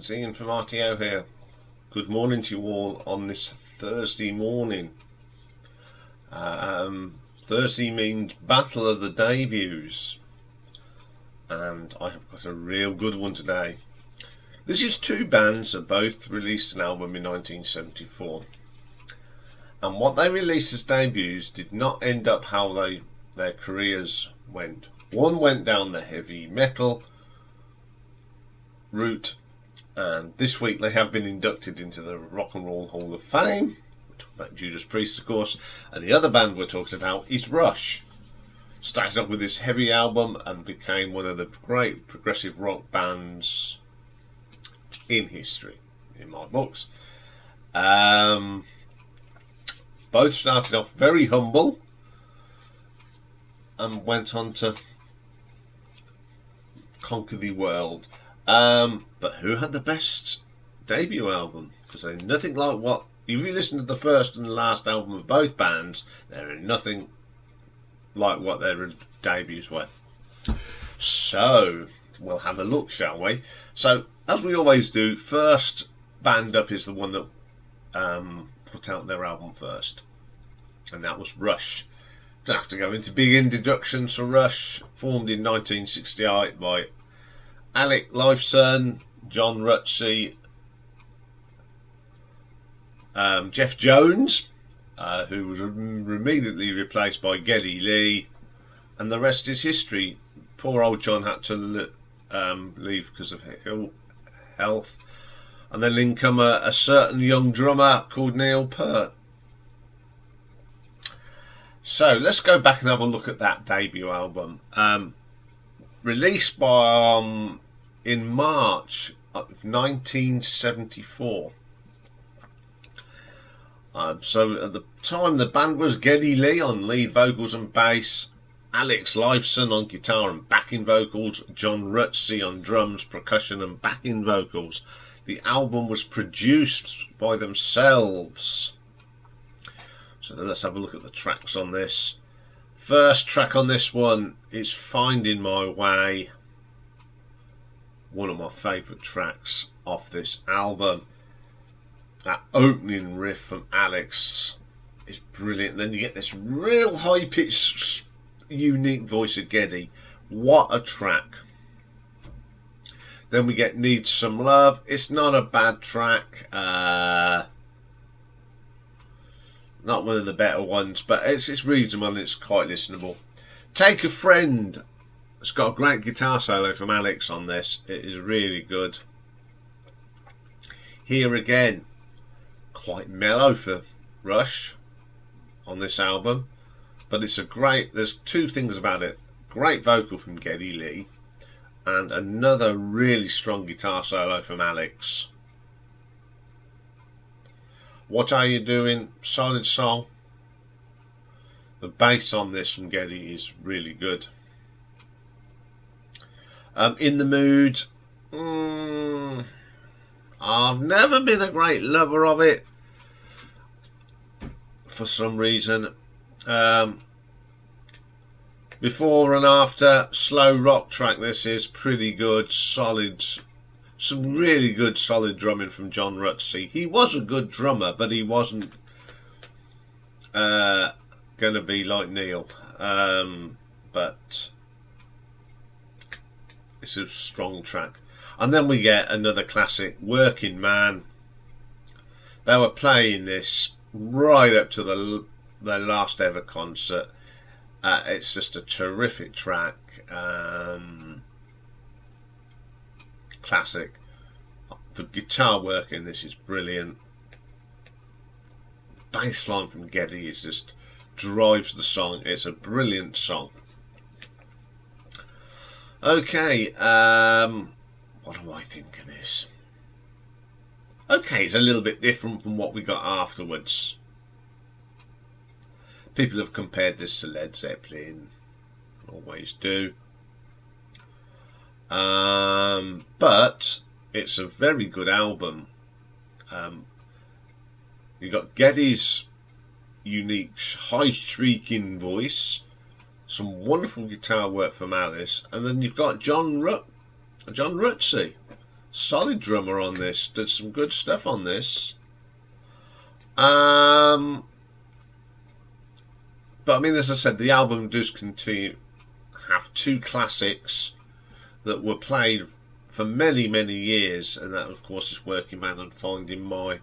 it's Ian from RTO here. Good morning to you all on this Thursday morning. Thursday means Battle of the Debuts, and I have got a real good one today. This is two bands that both released an album in 1974, and what they released as debuts did not end up how their careers went. One went down the heavy metal route, and this week they have been inducted into the Rock and Roll Hall of Fame. We're talking about Judas Priest, of course, and the other band we're talking about is Rush. Started off with this heavy album and became one of the great progressive rock bands in history, in my books. Both started off very humble and went on to conquer the world. But who had the best debut album? Because they're nothing like what... If you listen to the first and the last album of both bands, they're nothing like what their debuts were. So, we'll have a look, shall we? So, as we always do, first band up is the one that put out their album first. And that was Rush. Don't have to go into big introductions for Rush. Formed in 1968 by Alec Lifeson, John Rutsey, Jeff Jones, who was immediately replaced by Geddy Lee, and the rest is history. Poor old John had to leave because of health, and then in come a certain young drummer called Neil Peart. So let's go back and have a look at that debut album. Released in March of 1974. So at the time the band was Geddy Lee on lead vocals and bass, Alex Lifeson on guitar and backing vocals, John Rutsey on drums, percussion and backing vocals. The album was produced by themselves. So let's have a look at the tracks on this. First track on this one is Finding My Way. One of my favourite tracks off this album. That opening riff from Alex is brilliant. Then you get this real high-pitched, unique voice of Geddy. What a track. Then we get Need Some Love. It's not a bad track. Not one of the better ones, but it's reasonable and it's quite listenable. Take a Friend. It's got a great guitar solo from Alex on this. It is really good. Here Again, quite mellow for Rush on this album, but it's a great... There's two things about it. Great vocal from Geddy Lee and another really strong guitar solo from Alex. What Are You Doing? Solid song. The bass on this from Geddy is really good. In the Mood. I've never been a great lover of it for some reason. Before and After, slow rock track. This is pretty good, solid. Some really good solid drumming from John Rutsey. He was a good drummer, but he wasn't going to be like Neil. But it's a strong track. And then we get another classic, Working Man. They were playing this right up to their last ever concert. It's just a terrific track. Classic. The guitar work in this is brilliant. Bass line from Geddy is just drives the song. It's a brilliant song. Okay, what do I think of this? Okay, it's a little bit different from what we got afterwards. People have compared this to Led Zeppelin, always do. But it's a very good album. You got Geddy's unique high shrieking voice, some wonderful guitar work from Alice, and then you've got John Rutsey. Solid drummer on this. Did some good stuff on this. But I mean, as I said, the album does continue have two classics that were played for many, many years, and that, of course, is Working Man and Finding My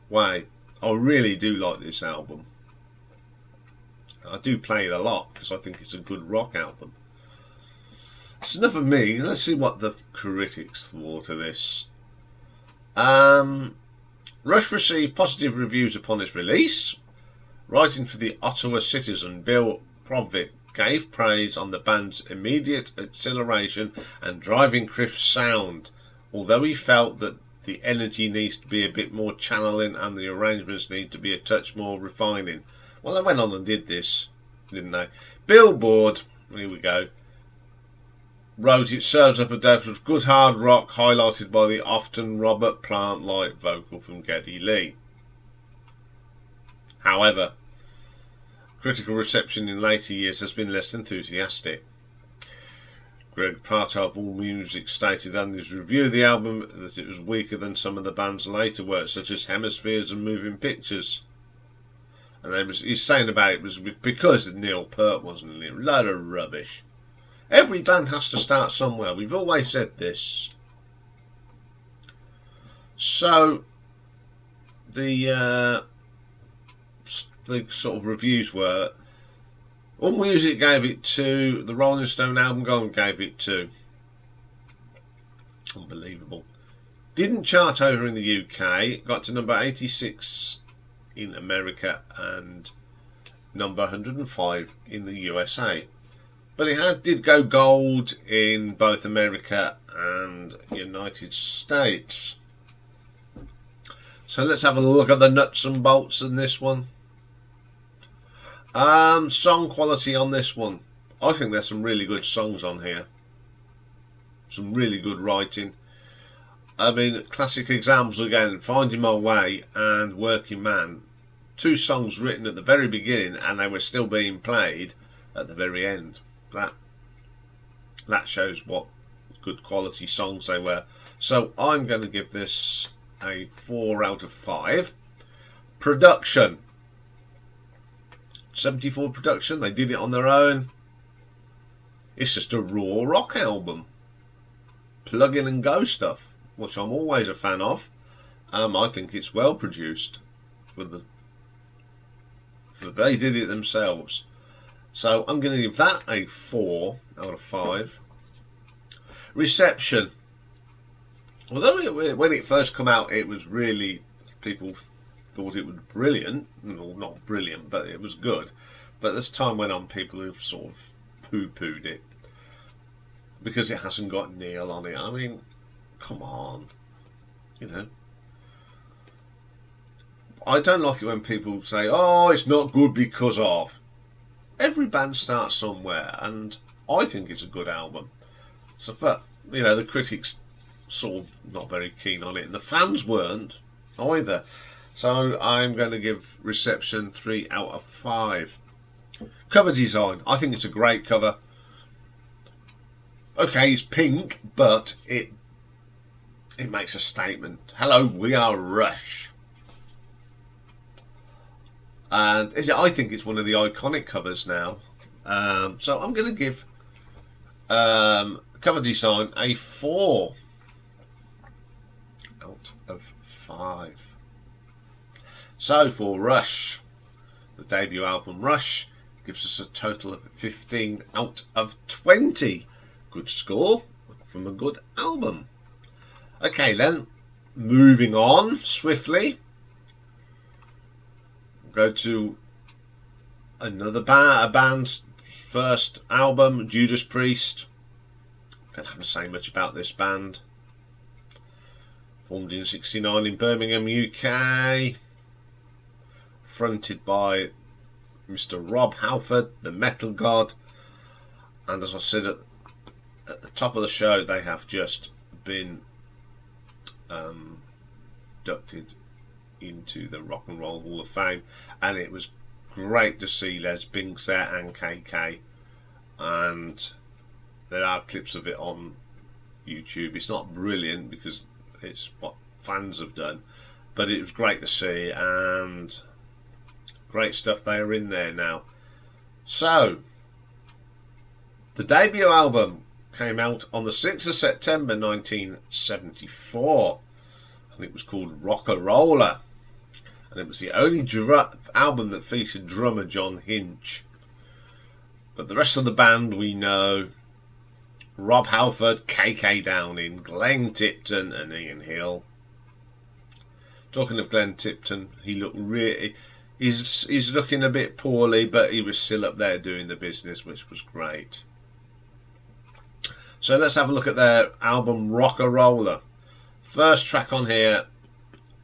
Way. I really do like this album. I do play it a lot because I think it's a good rock album. It's enough of me. Let's see what the critics thought of this. Rush received positive reviews upon its release. Writing for the Ottawa Citizen, Bill Provic gave praise on the band's immediate acceleration and driving crisp sound, although he felt that the energy needs to be a bit more channeling and the arrangements need to be a touch more refining. Well, they went on and did this, didn't they? Billboard, here we go, wrote it serves up a dose of good hard rock highlighted by the often Robert Plant-like vocal from Geddy Lee. However, critical reception in later years has been less enthusiastic. Greg Pratt of AllMusic stated on his review of the album that it was weaker than some of the band's later work, such as Hemispheres and Moving Pictures. And he's saying about it was because Neil Peart wasn't in it. A load of rubbish. Every band has to start somewhere. We've always said this. So the sort of reviews were, AllMusic gave it 2, the Rolling Stone album Gone gave it 2. Unbelievable. Didn't chart over in the UK, got to number 86 in America and number 105 in the USA. But it did go gold in both America and United States. So let's have a look at the nuts and bolts in this one. Song quality on this one. I think there's some really good songs on here. Some really good writing. I mean, classic examples again, Finding My Way and Working Man. 2 songs written at the very beginning and they were still being played at the very end. That shows what good quality songs they were. So I'm going to give this a 4 out of 5. Production. 74 production, they did it on their own. It's just a raw rock album. Plug in and go stuff, which I'm always a fan of. I think it's well produced. They did it themselves. So I'm going to give that a 4 out of 5. Reception. Although when it first came out, it was really, people thought it was brilliant. Well, not brilliant, but it was good. But as time went on, people have sort of poo-pooed it because it hasn't got Neil on it. I mean, come on, I don't like it when people say, "Oh, it's not good because of." Every band starts somewhere, and I think it's a good album. So, but the critics sort of not very keen on it, and the fans weren't either. So I'm going to give Reception 3 out of 5. Cover design. I think it's a great cover. Okay, it's pink, but it makes a statement. Hello, we are Rush. And I think it's one of the iconic covers now. So I'm going to give cover design a 4 out of 5. So for Rush, the debut album Rush gives us a total of 15 out of 20. Good score from a good album. Okay then, moving on swiftly. Go to another a band's first album, Judas Priest. Don't have to say much about this band. Formed in '69 in Birmingham, UK. Fronted by Mr. Rob Halford, the metal god. And as I said at the top of the show, they have just been inducted into the Rock and Roll Hall of Fame, and it was great to see Les Binks there and KK, and there are clips of it on YouTube. It's not brilliant because it's what fans have done, but it was great to see, and great stuff they are in there now. So the debut album came out on the 6th of September 1974, and it was called Rocka Rolla, and it was the only album that featured drummer John Hinch. But the rest of the band we know: Rob Halford, KK Downing, Glenn Tipton and Ian Hill. Talking of Glenn Tipton, he looked really... He's looking a bit poorly, but he was still up there doing the business, which was great. So let's have a look at their album Rocka Rolla. First track on here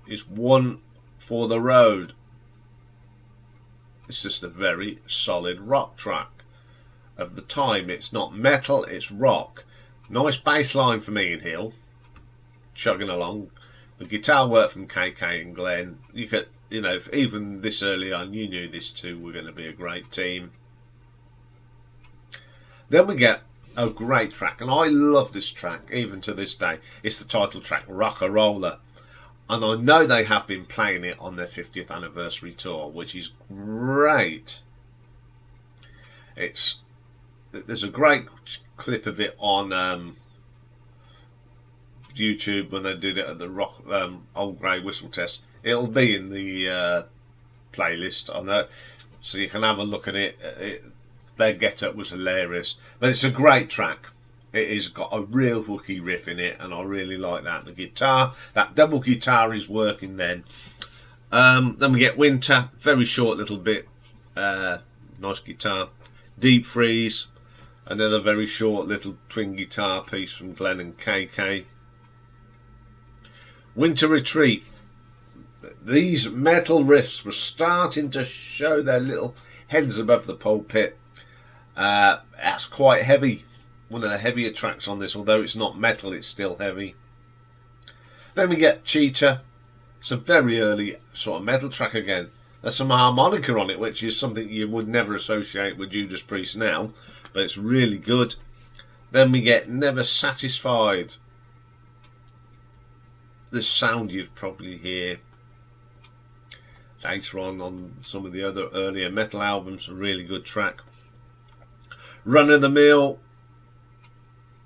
is One for the Road. It's just a very solid rock track. Of the time, it's not metal, it's rock. Nice bass line from Ian Hill, chugging along. The guitar work from KK and Glenn. You could, even this early on, you knew this two were going to be a great team. Then we get a great track, and I love this track even to this day. It's the title track, Rocka Rolla, and I know they have been playing it on their 50th anniversary tour, which is great. There's a great clip of it on YouTube when they did it at the Old Grey Whistle Test. It'll be in the playlist on that, so you can have a look at it. Their get-up was hilarious, but it's a great track. It has got a real hooky riff in it, and I really like that. The guitar, that double guitar is working then. Then we get Winter, very short little bit, nice guitar. Deep Freeze, another very short little twin guitar piece from Glenn and KK. Winter Retreat. These metal riffs were starting to show their little heads above the pulpit. That's quite heavy. One of the heavier tracks on this, although it's not metal, it's still heavy. Then we get Cheetah. It's a very early sort of metal track again. There's some harmonica on it, which is something you would never associate with Judas Priest now, but it's really good. Then we get Never Satisfied. This sound you'd probably hear later on some of the other earlier metal albums. A really good track. Run of the Mill,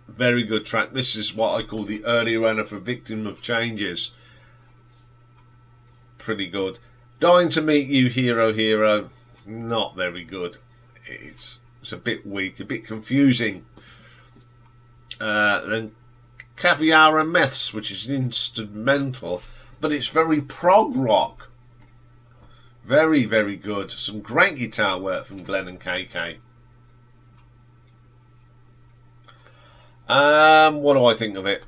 very good track. This is what I call the early runner for Victim of Changes. Pretty good. Dying to Meet You, Hero Hero, not very good. It's a bit weak, a bit confusing. Then Caviar and Meths, which is an instrumental, but it's very prog rock. Very, very good. Some great guitar work from Glenn and KK. What do I think of it?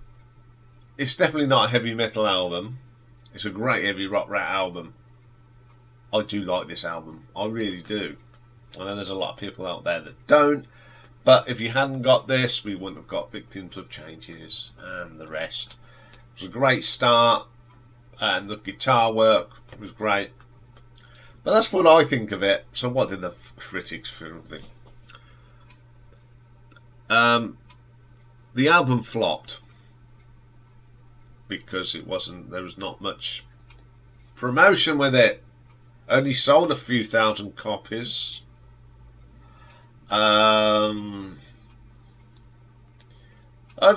It's definitely not a heavy metal album. It's a great heavy rock rat album. I do like this album. I really do. I know there's a lot of people out there that don't, but if you hadn't got this, we wouldn't have got Victims of Changes and the rest. It was a great start, and the guitar work was great. But that's what I think of it. So what did the critics think? The album flopped because there was not much promotion with it. Only sold a few thousand copies. Over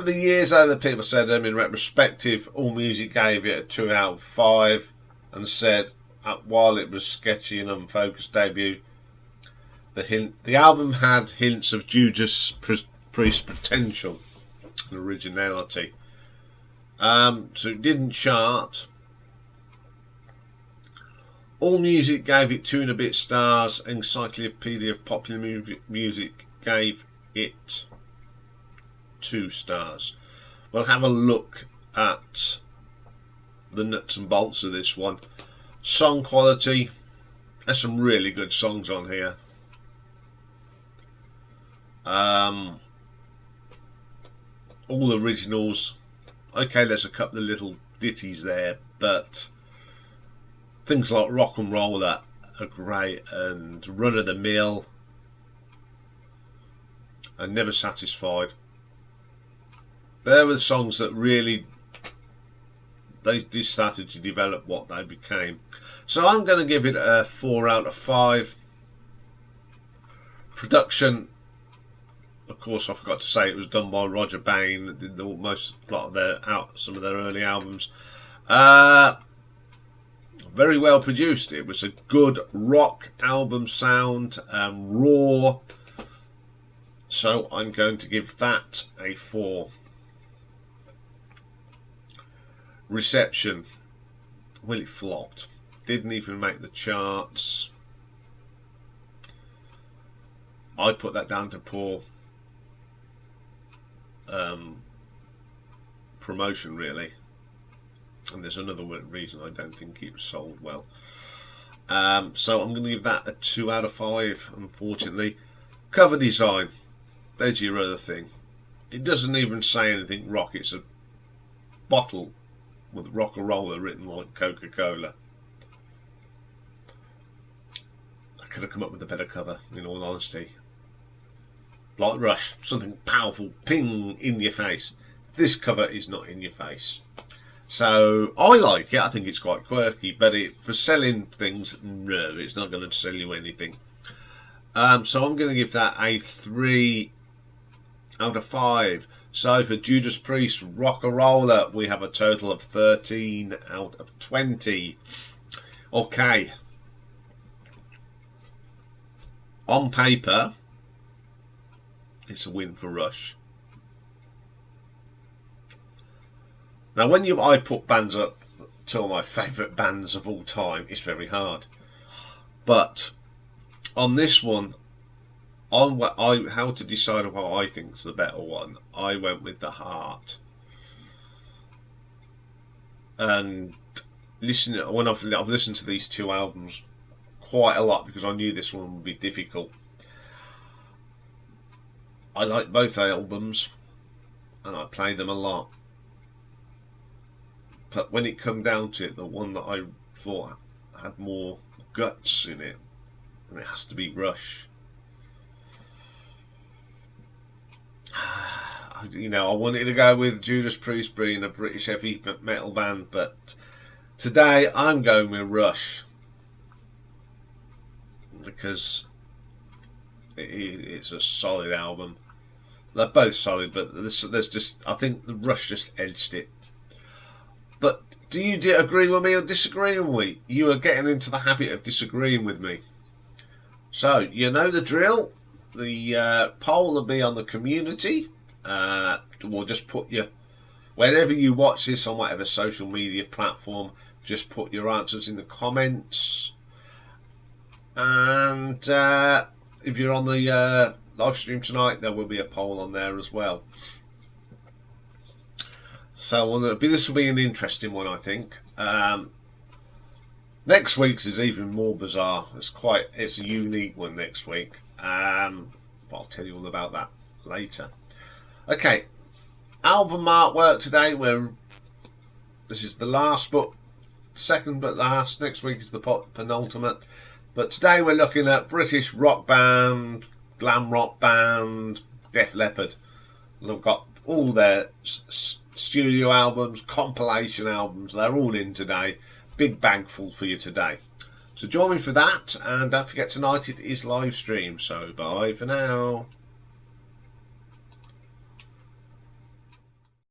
the years, other people said, in retrospective, AllMusic gave it a 2 out of 5 and said, while it was sketchy and unfocused debut, the album had hints of Judas Priest potential and originality. So it didn't chart. AllMusic gave it 2 and a bit stars. Encyclopedia of Popular Music gave it 2 stars. We'll have a look at the nuts and bolts of this one. Song quality. There's some really good songs on here. All originals. Okay, there's a couple of little ditties there, but things like Rock and Roller are great, and Run of the Mill and Never Satisfied. There were songs that really they started to develop what they became. So I'm going to give it a 4 out of 5. Production, of course, I forgot to say it was done by Roger Bain. That did most lot of their some of their early albums. Very well produced. It was a good rock album sound, raw. So I'm going to give that a 4. Reception, well, it flopped. Didn't even make the charts. I put that down to poor promotion, really. And there's another reason I don't think it was sold well. So I'm going to give that a 2 out of 5, unfortunately. Cover design, there's your other thing. It doesn't even say anything rock. It's a bottle with Rocka Rolla written like Coca-Cola. I could have come up with a better cover, in all honesty. Like Rush, something powerful, ping, in your face. This cover is not in your face. So I like it. I think it's quite quirky, but for selling things, no, it's not going to sell you anything. So I'm going to give that a 3 out of 5. So for Judas Priest, Rocka Rolla, we have a total of 13 out of 20. Okay. On paper, it's a win for Rush. Now, when I put bands up to my favourite bands of all time, it's very hard. But on this one, on how to decide what I think is the better one, I went with the Heart. And when I've listened to these two albums quite a lot because I knew this one would be difficult. I like both albums, and I played them a lot. But when it come down to it, the one that I thought had more guts in it, and it has to be Rush. You know, I wanted to go with Judas Priest being a British heavy metal band, but today I'm going with Rush because it's a solid album. They're both solid, but there's just, I think the Rush just edged it. But do you agree with me or disagree with me? You are getting into the habit of disagreeing with me. So you know the drill. The poll will be on the community. We'll just put your, wherever you watch this on whatever social media platform, just put your answers in the comments. And if you're on the live stream tonight, there will be a poll on there as well. So this will be an interesting one, I think. Next week's is even more bizarre. It's a unique one next week. But I'll tell you all about that later. Okay, album artwork today. This is the last book, second but last. Next week is the penultimate. But today we're looking at British rock band, glam rock band, Def Leppard. And I've got all their studio albums, compilation albums. They're all in today. Big bag full for you today. So join me for that, and don't forget tonight it is live stream. So bye for now.